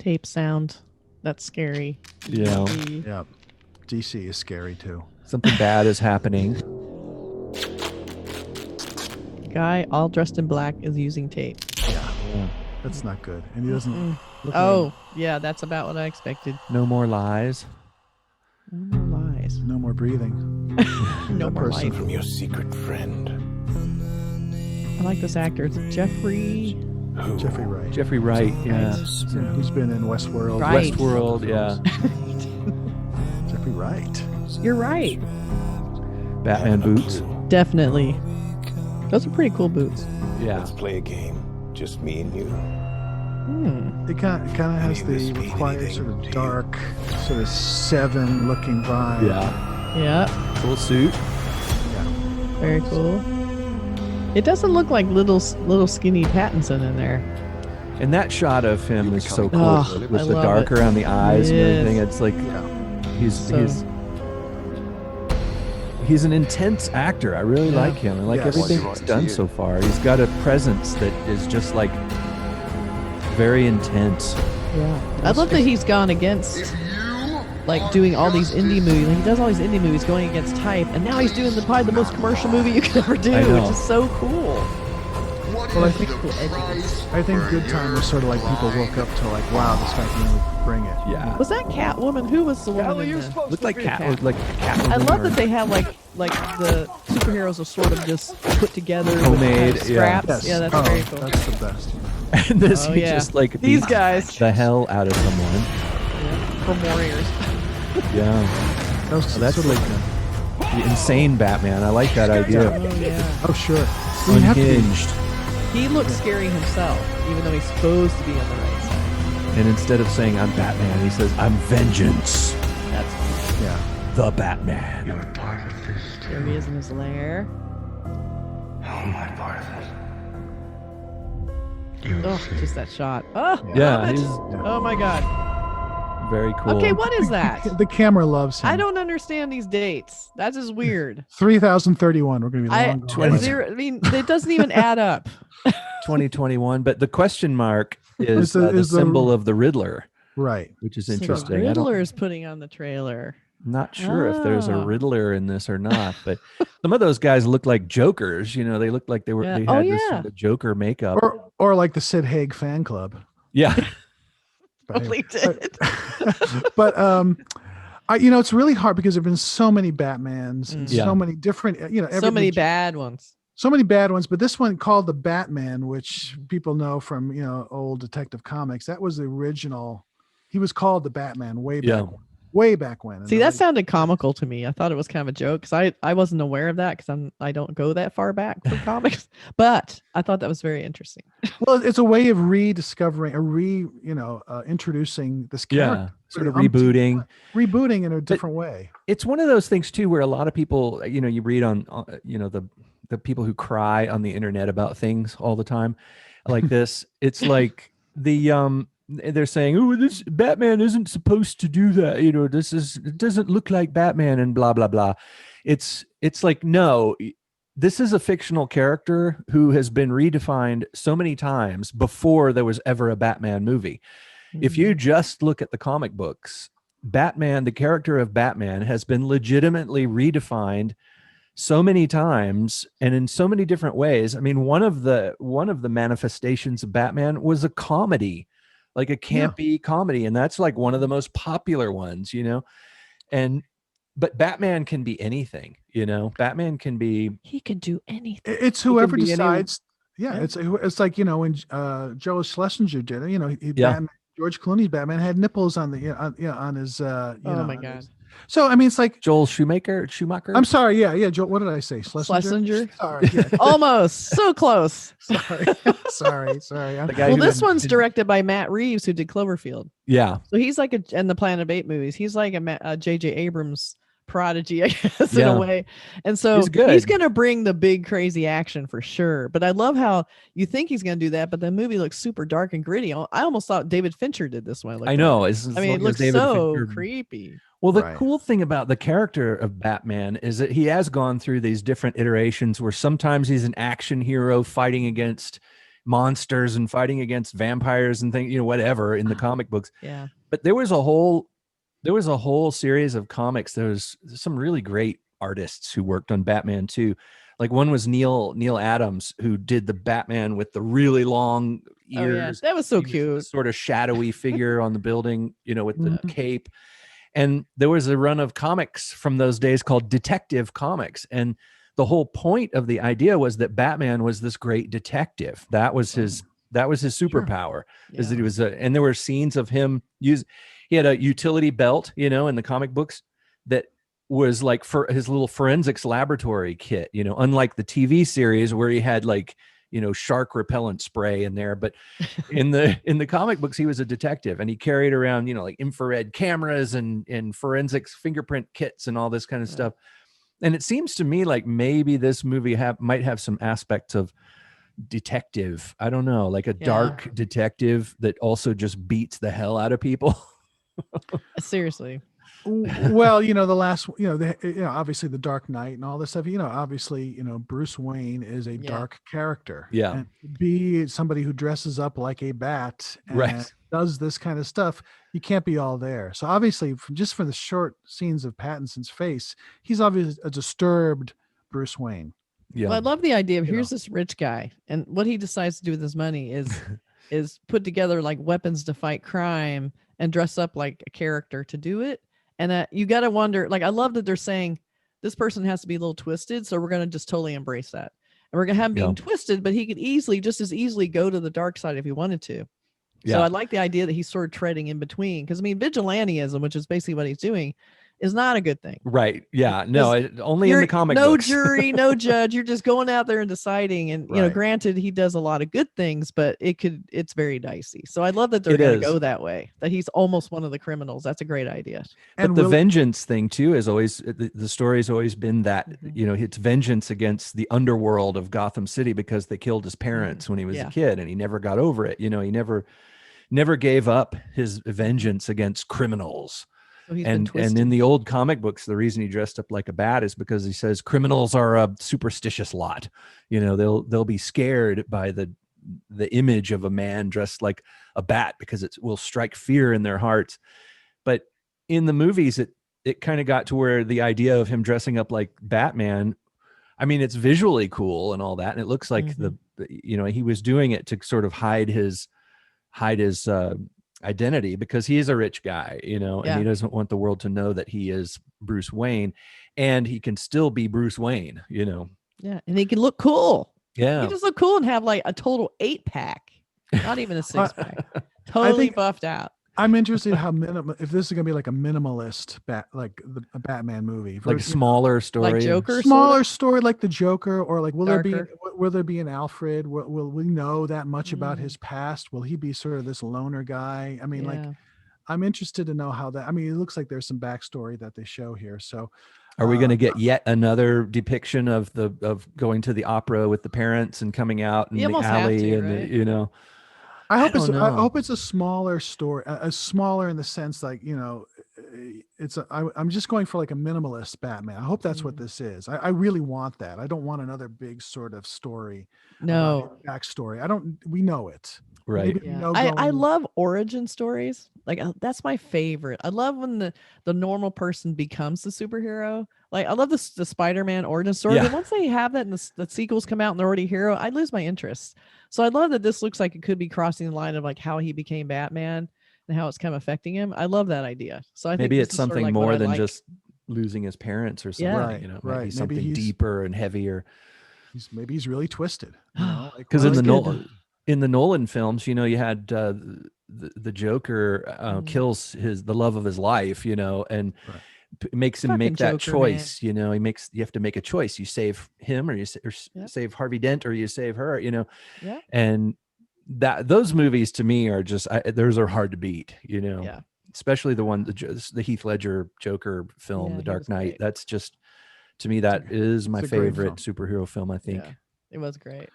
tape sound. That's scary. Yeah. Yeah. DC is scary too. Something bad is happening. Guy all dressed in black is using tape. Yeah. That's not good. And he doesn't look Oh, yeah, that's about what I expected. No more lies. No more lies. no more breathing. No more person. life. I'm your secret friend. I like this actor. It's Jeffrey. Who? Jeffrey Wright. Jeffrey Wright, yeah. Who's been in Westworld. Right. Westworld, yeah. Jeffrey Wright. You're right. Batman boots. Definitely. Those are pretty cool boots. Yeah. Let's play a game. Just me and you. It kind of has the required sort of dark, sort of Seven looking vibe. Yeah. Yeah. Cool suit. Very cool. It doesn't look like little skinny Pattinson in there. And that shot of him is so cool. Oh, with I the love dark it. around the eyes and Yes. everything. It's like he's an intense actor. I really like him. I like Yes. everything he's done so far. He's got a presence that is just like very intense. Yeah. I love that he's gone against like doing all these indie movies. Like, he does all these indie movies going against type, and now he's doing probably the most commercial movie you could ever do, I know. which is so cool. Well, I think Good Time was sort of like people woke up to like, wow, this guy can really bring it. Yeah. Was that Catwoman? Who was the woman? in the- Looked like cat. Cat. Like Catwoman. I love or- that they have like the superheroes are sort of just put together with Homemade, kind of scraps. Yes. Yeah, that's Oh, very cool. That's the best. And this Oh, he yeah. just like These beats guys. the hell out of someone. From Warriors. Yeah. That was That's sort of like the insane Batman. I like that idea. Oh yeah. oh sure. You have to be- Unhinged. He looks scary himself, even though he's supposed to be on the right side. And instead of saying I'm Batman, he says I'm Vengeance, That's funny. Yeah. the Batman. You're part of this too. Here he is in his lair. How am I part of it? You'll Oh, see. just that shot. Oh, Yeah, love it. he's Oh my god. very cool. Okay, what is that? The camera loves him. I don't understand these dates. That's just weird. 3031. We're going to be long gone. 20. I mean, it doesn't even add up. 2021, but the question mark is the- the is the- symbol of the Riddler, Right. which is So the interesting. Riddler is putting on the trailer. I'm not sure if there's a Ah. Riddler in this or not, but some of those guys look like Jokers. You know, they looked like they Yeah. had Oh, this yeah. sort of Joker makeup. Or like the Sid Haig fan club. Yeah. Probably did. But it's really hard because there've been so many Batmans and Yeah. so many different, So many bad ones. so many bad ones. But this one called the Batman, which people know from old Detective Comics. That was the original. He was called the Batman way back. Yeah. Way back when. See, that sounded comical to me. I thought it was kind of a joke because I wasn't aware of that because I don't go that far back for comics. But I thought that was very interesting. Well, it's a way of rediscovering, introducing this character. Yeah. Sort of rebooting. Rebooting in a different way. It's one of those things too where a lot of people, you read on the people who cry on the internet about things all the time like this. It's like they're saying, oh, this Batman isn't supposed to do that. It doesn't look like Batman and blah, blah, blah. It's like, no, this is a fictional character who has been redefined so many times before there was ever a Batman movie. If you just look at the comic books, Batman, the character of Batman has been legitimately redefined so many times and in so many different ways. I mean, one of the manifestations of Batman was a comedy, like a campy comedy. And that's like one of the most popular ones, but Batman can be anything, Batman can be, He could do anything. It's whoever be any- decides. Yeah, it's like when Joe Schlesinger did it. Batman, George Clooney's Batman had nipples on the on his. Oh my god. So I mean, it's like Joel Schumacher. I'm sorry. Yeah. Joe, what did I say? Schlesinger? Sorry. Yeah. Almost. So close. sorry. The guy Well, who this had- one's directed by Matt Reeves, who did Cloverfield. Yeah. So he's like and the Planet of Apes movies. He's like a J.J. Abrams prodigy, I guess, in Yeah. a way. And so He's good. he's going to bring the big crazy action for sure. But I love how you think he's going to do that, but the movie looks super dark and gritty. I almost thought David Fincher did this one. I know. It looks so creepy. Well, the Right. cool thing about the character of Batman is that he has gone through these different iterations where sometimes he's an action hero fighting against monsters and fighting against vampires and things, whatever in the comic books. Yeah. But there was a whole series of comics. There's some really great artists who worked on Batman too. Like one was Neil Adams, who did the Batman with the really long Oh yeah, ears. that was so He was cute. this sort of shadowy figure on the building, with the Mhm. cape. And there was a run of comics from those days called Detective Comics. And the whole point of the idea was that Batman was this great detective. That was his superpower, is that he was and there were scenes of him he had a utility belt, in the comic books that was like for his little forensics laboratory kit, unlike the TV series where he had like, shark repellent spray in there. But in the comic books, he was a detective, and he carried around, like infrared cameras and forensics fingerprint kits and all this kind of stuff. And it seems to me like maybe this movie might have some aspects of detective. I don't know, like a dark detective that also just beats the hell out of people. Seriously. Well, the last, obviously the Dark Knight and all this stuff, obviously, Bruce Wayne is a dark character. Yeah. And to be somebody who dresses up like a bat and Right. does this kind of stuff, you can't be all there. So obviously, just for the short scenes of Pattinson's face, he's obviously a disturbed Bruce Wayne. Yeah. Well, I love the idea of here's this rich guy, and what he decides to do with his money is put together like weapons to fight crime and dress up like a character to do it. And you got to wonder, like, I love that they're saying this person has to be a little twisted, so we're going to just totally embrace that, and we're going to have him being twisted, but he could just as easily go to the dark side if he wanted to. So I like the idea that he's sort of treading in between, because I mean, vigilantism, which is basically what he's doing, is not a good thing. Right. Yeah. No, only in the comic no books. jury, no judge. You're just going out there and deciding. And granted, he does a lot of good things, but it's very dicey. So I love that they're going to go that way. That he's almost one of the criminals. That's a great idea. But the vengeance thing too is always the story's always been that it's vengeance against the underworld of Gotham City because they killed his parents when he was a kid, and he never got over it. He never gave up his vengeance against criminals. So and in the old comic books, the reason he dressed up like a bat is because he says criminals are a superstitious lot. They'll be scared by the image of a man dressed like a bat because it will strike fear in their hearts. But in the movies, it kind of got to where the idea of him dressing up like Batman, I mean, it's visually cool and all that, and it looks like he was doing it to sort of hide his identity because he is a rich guy, and he doesn't want the world to know that he is Bruce Wayne, and he can still be Bruce Wayne, Yeah, and he can look cool. Yeah, he just look cool and have like a total 8-pack, not even a 6-pack, totally buffed out. I'm interested in how if this is gonna be like a minimalist a Batman movie, like smaller story, like Joker, smaller story, like the Joker, or like will Darker. there be an Alfred? Will we know that much about his past? Will he be sort of this loner guy? I mean, like, I'm interested to know how that. I mean, it looks like there's some backstory that they show here. So, are we going to get yet another depiction of going to the opera with the parents and coming out in the alley right? I hope it's a smaller story, a smaller in the sense like, I'm just going for like a minimalist Batman. I hope that's what this is. I really want that. I don't want another big sort of story. No backstory. We know it. Right. I love origin stories. Like that's my favorite. I love when the normal person becomes the superhero. Like I love the Spider-Man origin story, but once they have that and the sequels come out and they're already a hero, I lose my interest. So I love that this looks like it could be crossing the line of like how he became Batman and how it's kind of affecting him. I love that idea. So I think maybe it's something more than just losing his parents or something. Yeah. Maybe something deeper and heavier. Maybe he's really twisted. Because in the Nolan films, you had the Joker kills the love of his life, and makes him make that choice. You have to make a choice. You save him, or you save Harvey Dent, or you save her. And those movies to me are just those are hard to beat. Especially the Heath Ledger Joker film, The Dark Knight. Great. That's just, to me, that is my favorite superhero film. I think it was great.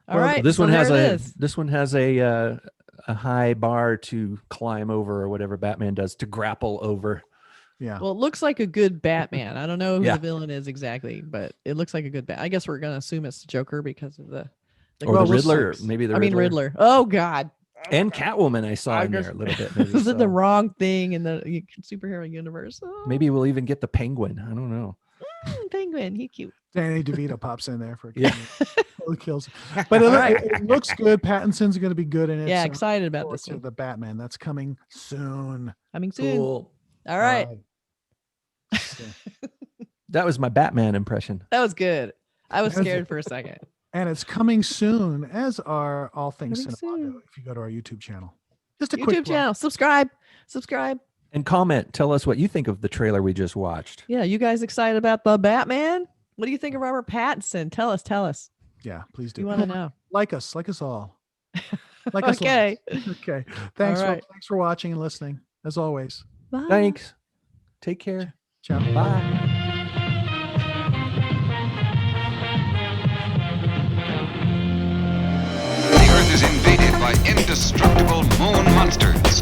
All right. This one has a high bar to climb over, or whatever Batman does to grapple over. Yeah. Well, it looks like a good Batman. I don't know who the villain is exactly, but it looks like a good I guess we're gonna assume it's Joker because of the Or Well, the we'll Riddler, see. maybe the I mean Riddler. Riddler. Oh God. And Catwoman I saw in there a little bit. Maybe, Is it the so. wrong thing in the superhero universe? Oh, Maybe we'll even get the Penguin. I don't know. Penguin, he cute. Danny DeVito pops in there for a Yeah. cameo. Kills. But it looks good. Pattinson's going to be good in it. Yeah, so excited look about forward this to one. the Batman. That's coming soon. Coming soon. Cool. All right. That was my Batman impression. That was good. I was That was- scared for a second. And it's coming soon, as are all things Coming Cinemondo, soon. if you go to our YouTube channel. Just a quick YouTube plug. channel. Subscribe. Subscribe. And comment. Tell us what you think of the trailer we just watched. Yeah, you guys excited about the Batman? What do you think of Robert Pattinson? Tell us. Tell us. Yeah, please do. You want to know? Like us all. Like us. Okay. Okay. Thanks All right. thanks for watching and listening. As always. Bye. Thanks. Take care. Ciao. Bye. The Earth is invaded by indestructible moon monsters.